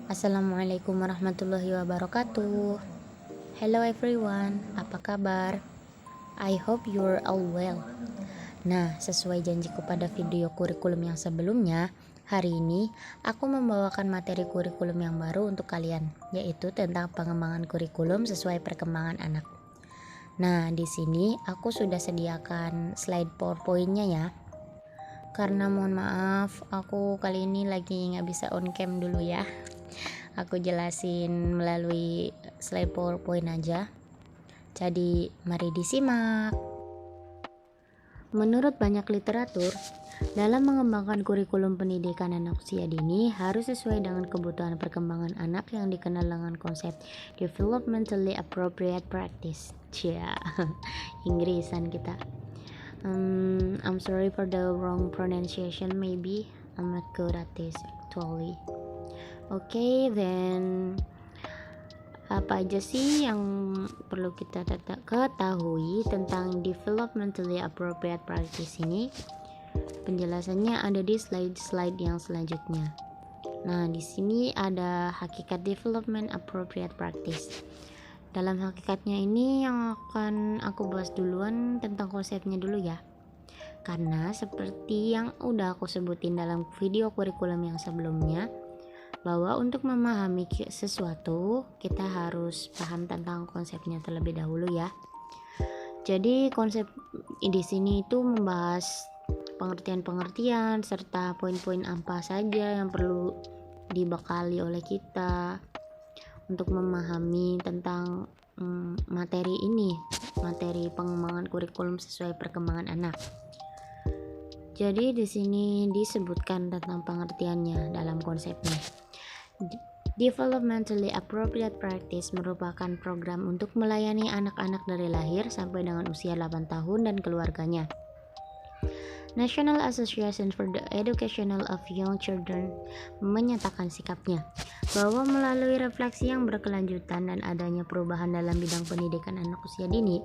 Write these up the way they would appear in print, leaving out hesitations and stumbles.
Assalamualaikum warahmatullahi wabarakatuh. Hello everyone, apa kabar? I hope you're all well. Nah, sesuai janjiku pada video kurikulum yang sebelumnya, hari ini aku membawakan materi kurikulum yang baru untuk kalian, yaitu tentang pengembangan kurikulum sesuai perkembangan anak. Nah, di sini aku sudah sediakan slide PowerPoint-nya ya. Karena mohon maaf, aku kali ini lagi nggak bisa on cam dulu ya. Aku jelasin melalui slide PowerPoint aja. Jadi, mari disimak. Menurut banyak literatur, dalam mengembangkan kurikulum pendidikan anak usia dini harus sesuai dengan kebutuhan perkembangan anak yang dikenal dengan konsep developmentally appropriate practice. Cia, Inggrisan kita. I'm sorry for the wrong pronunciation, maybe I'm not good at this actually. Okay, then apa aja sih yang perlu kita ketahui tentang developmentally appropriate practice ini? Penjelasannya ada di slide yang selanjutnya. Nah, di sini ada hakikat development appropriate practice. Dalam hakikatnya ini yang akan aku bahas duluan tentang konsepnya dulu ya. Karena seperti yang udah aku sebutin dalam video kurikulum yang sebelumnya, bahwa untuk memahami sesuatu kita harus paham tentang konsepnya terlebih dahulu ya. Jadi konsep di sini itu membahas pengertian-pengertian serta poin-poin apa saja yang perlu dibekali oleh kita untuk memahami tentang materi ini, materi pengembangan kurikulum sesuai perkembangan anak. Jadi di sini disebutkan tentang pengertiannya dalam konsepnya. Developmentally appropriate practice merupakan program untuk melayani anak-anak dari lahir sampai dengan usia 8 tahun dan keluarganya. National Association for the Educational of Young Children menyatakan sikapnya bahwa melalui refleksi yang berkelanjutan dan adanya perubahan dalam bidang pendidikan anak usia dini,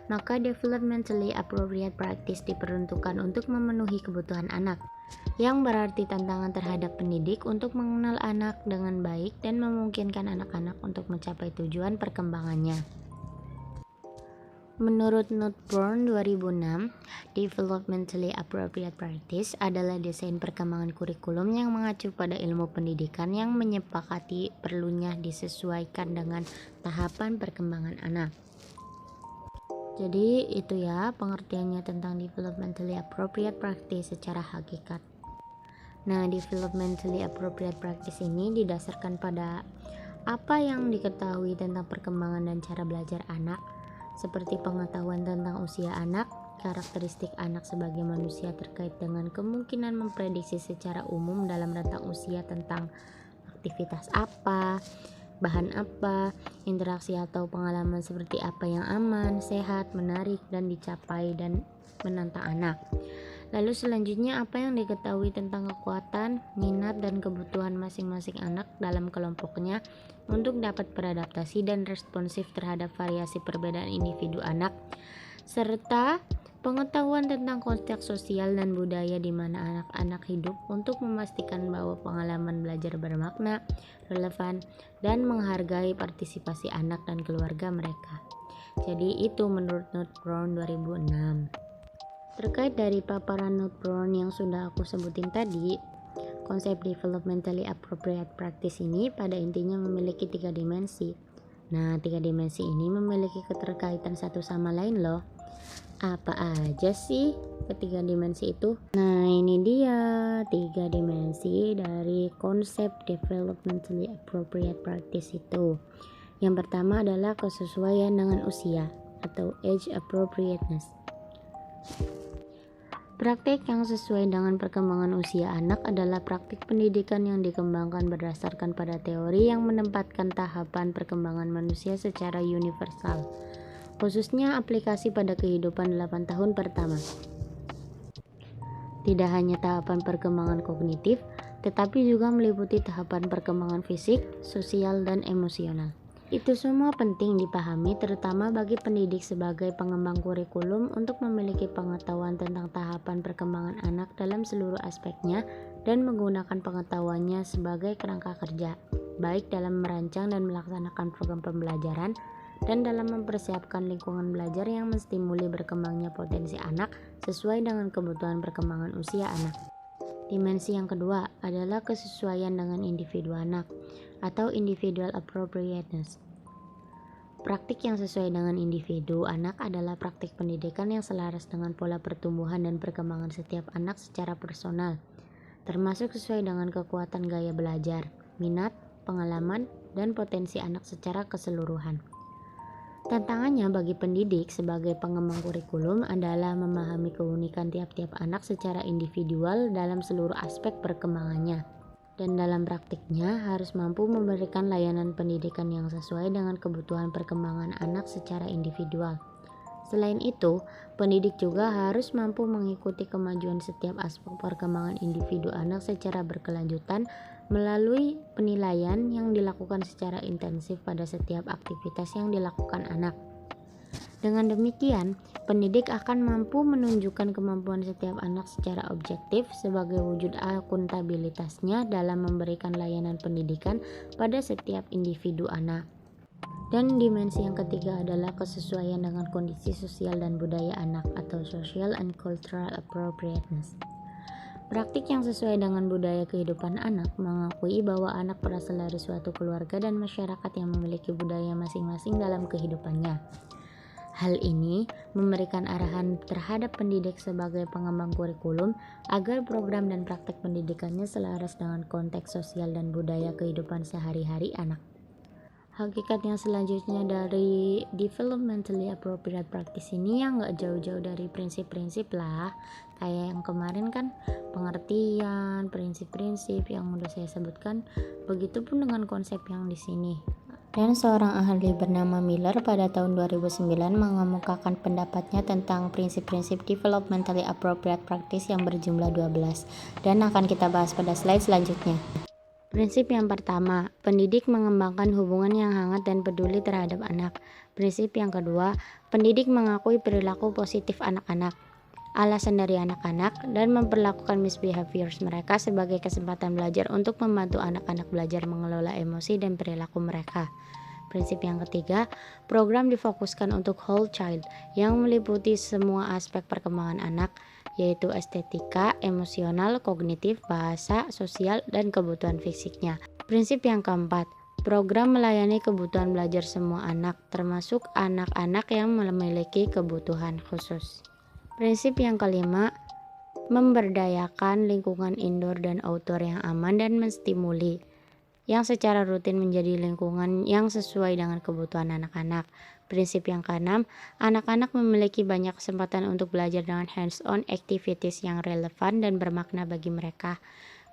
maka developmentally appropriate practice diperuntukkan untuk memenuhi kebutuhan anak, yang berarti tantangan terhadap pendidik untuk mengenal anak dengan baik dan memungkinkan anak-anak untuk mencapai tujuan perkembangannya. Menurut Nuthburn 2006, developmentally appropriate practice adalah desain perkembangan kurikulum yang mengacu pada ilmu pendidikan yang menyepakati perlunya disesuaikan dengan tahapan perkembangan anak. Jadi itu ya pengertiannya tentang developmentally appropriate practice secara hakikat. Nah, developmentally appropriate practice ini didasarkan pada apa yang diketahui tentang perkembangan dan cara belajar anak, seperti pengetahuan tentang usia anak, karakteristik anak sebagai manusia terkait dengan kemungkinan memprediksi secara umum dalam rentang usia tentang aktivitas apa, bahan apa, interaksi atau pengalaman seperti apa yang aman, sehat, menarik, dan dicapai dan menantang anak. Lalu selanjutnya apa yang diketahui tentang kekuatan, minat, dan kebutuhan masing-masing anak dalam kelompoknya untuk dapat beradaptasi dan responsif terhadap variasi perbedaan individu anak, serta pengetahuan tentang konteks sosial dan budaya di mana anak-anak hidup untuk memastikan bahwa pengalaman belajar bermakna, relevan, dan menghargai partisipasi anak dan keluarga mereka. Jadi itu menurut Nuthburn 2006. Terkait dari paparan Nuthburn yang sudah aku sebutin tadi, konsep developmentally appropriate practice ini pada intinya memiliki 3 dimensi. Nah, 3 dimensi ini memiliki keterkaitan satu sama lain loh. Apa aja sih ketiga dimensi itu? Nah, ini dia 3 dimensi dari konsep developmentally appropriate practice itu. Yang pertama adalah kesesuaian dengan usia atau age appropriateness. Praktik yang sesuai dengan perkembangan usia anak adalah praktik pendidikan yang dikembangkan berdasarkan pada teori yang menempatkan tahapan perkembangan manusia secara universal, khususnya aplikasi pada kehidupan 8 tahun pertama. Tidak hanya tahapan perkembangan kognitif, tetapi juga meliputi tahapan perkembangan fisik, sosial, dan emosional. Itu semua penting dipahami terutama bagi pendidik sebagai pengembang kurikulum untuk memiliki pengetahuan tentang tahapan perkembangan anak dalam seluruh aspeknya dan menggunakan pengetahuannya sebagai kerangka kerja, baik dalam merancang dan melaksanakan program pembelajaran dan dalam mempersiapkan lingkungan belajar yang menstimuli berkembangnya potensi anak sesuai dengan kebutuhan perkembangan usia anak. Dimensi yang kedua adalah kesesuaian dengan individu anak atau individual appropriateness. Praktik yang sesuai dengan individu anak adalah praktik pendidikan yang selaras dengan pola pertumbuhan dan perkembangan setiap anak secara personal, termasuk sesuai dengan kekuatan gaya belajar, minat, pengalaman, dan potensi anak secara keseluruhan. Tantangannya bagi pendidik sebagai pengembang kurikulum adalah memahami keunikan tiap-tiap anak secara individual dalam seluruh aspek perkembangannya. Dan dalam praktiknya harus mampu memberikan layanan pendidikan yang sesuai dengan kebutuhan perkembangan anak secara individual. Selain itu, pendidik juga harus mampu mengikuti kemajuan setiap aspek perkembangan individu anak secara berkelanjutan melalui penilaian yang dilakukan secara intensif pada setiap aktivitas yang dilakukan anak. Dengan demikian, pendidik akan mampu menunjukkan kemampuan setiap anak secara objektif sebagai wujud akuntabilitasnya dalam memberikan layanan pendidikan pada setiap individu anak. Dan dimensi yang ketiga adalah kesesuaian dengan kondisi sosial dan budaya anak atau social and cultural appropriateness. Praktik yang sesuai dengan budaya kehidupan anak mengakui bahwa anak berasal dari suatu keluarga dan masyarakat yang memiliki budaya masing-masing dalam kehidupannya. Hal ini memberikan arahan terhadap pendidik sebagai pengembang kurikulum agar program dan praktek pendidikannya selaras dengan konteks sosial dan budaya kehidupan sehari-hari anak. Hakikat yang selanjutnya dari developmentally appropriate practice ini yang gak jauh-jauh dari prinsip-prinsip lah, kayak yang kemarin kan pengertian, prinsip-prinsip yang udah saya sebutkan, begitupun dengan konsep yang di sini. Dan seorang ahli bernama Miller pada tahun 2009 mengemukakan pendapatnya tentang prinsip-prinsip developmentally appropriate practice yang berjumlah 12 dan akan kita bahas pada slide selanjutnya. Prinsip yang pertama, pendidik mengembangkan hubungan yang hangat dan peduli terhadap anak. Prinsip yang kedua, pendidik mengakui perilaku positif anak-anak, alasan dari anak-anak, dan memperlakukan misbehaviors mereka sebagai kesempatan belajar untuk membantu anak-anak belajar mengelola emosi dan perilaku mereka. Prinsip yang ketiga, program difokuskan untuk whole child yang meliputi semua aspek perkembangan anak, yaitu estetika, emosional, kognitif, bahasa, sosial, dan kebutuhan fisiknya. Prinsip yang keempat, program melayani kebutuhan belajar semua anak, termasuk anak-anak yang memiliki kebutuhan khusus. Prinsip yang kelima, memberdayakan lingkungan indoor dan outdoor yang aman dan menstimuli, yang secara rutin menjadi lingkungan yang sesuai dengan kebutuhan anak-anak. Prinsip yang keenam, anak-anak memiliki banyak kesempatan untuk belajar dengan hands-on activities yang relevan dan bermakna bagi mereka.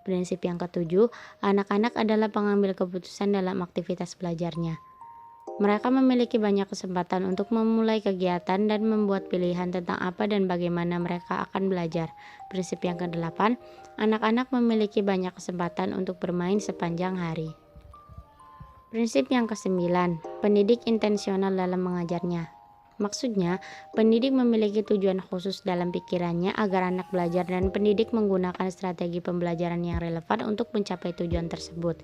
Prinsip yang ketujuh, anak-anak adalah pengambil keputusan dalam aktivitas belajarnya. Mereka memiliki banyak kesempatan untuk memulai kegiatan dan membuat pilihan tentang apa dan bagaimana mereka akan belajar. Prinsip yang kedelapan, anak-anak memiliki banyak kesempatan untuk bermain sepanjang hari. Prinsip yang kesembilan, pendidik intensional dalam mengajarnya. Maksudnya, pendidik memiliki tujuan khusus dalam pikirannya agar anak belajar dan pendidik menggunakan strategi pembelajaran yang relevan untuk mencapai tujuan tersebut.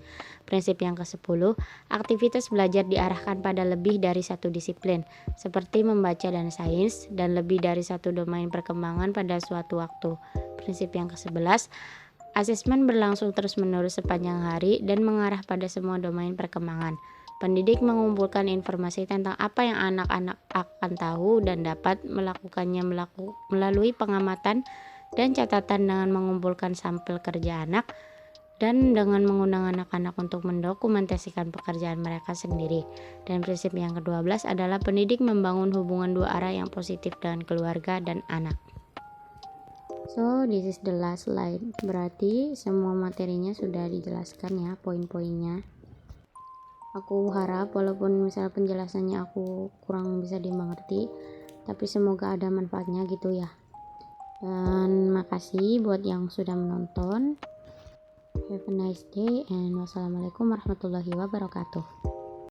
Prinsip yang ke-10, aktivitas belajar diarahkan pada lebih dari satu disiplin, seperti membaca dan sains, dan lebih dari satu domain perkembangan pada suatu waktu. Prinsip yang ke-11, asesmen berlangsung terus-menerus sepanjang hari dan mengarah pada semua domain perkembangan. Pendidik mengumpulkan informasi tentang apa yang anak-anak akan tahu dan dapat melakukannya melalui pengamatan dan catatan dengan mengumpulkan sampel kerja anak dan dengan mengundang anak-anak untuk mendokumentasikan pekerjaan mereka sendiri. Dan prinsip yang ke-12 adalah pendidik membangun hubungan dua arah yang positif dengan keluarga dan anak. So, this is the last slide. Berarti semua materinya sudah dijelaskan ya, poin-poinnya. Aku harap walaupun misalnya penjelasannya aku kurang bisa dimengerti, tapi semoga ada manfaatnya gitu ya. Dan makasih buat yang sudah menonton. Have a nice day and wassalamualaikum warahmatullahi wabarakatuh.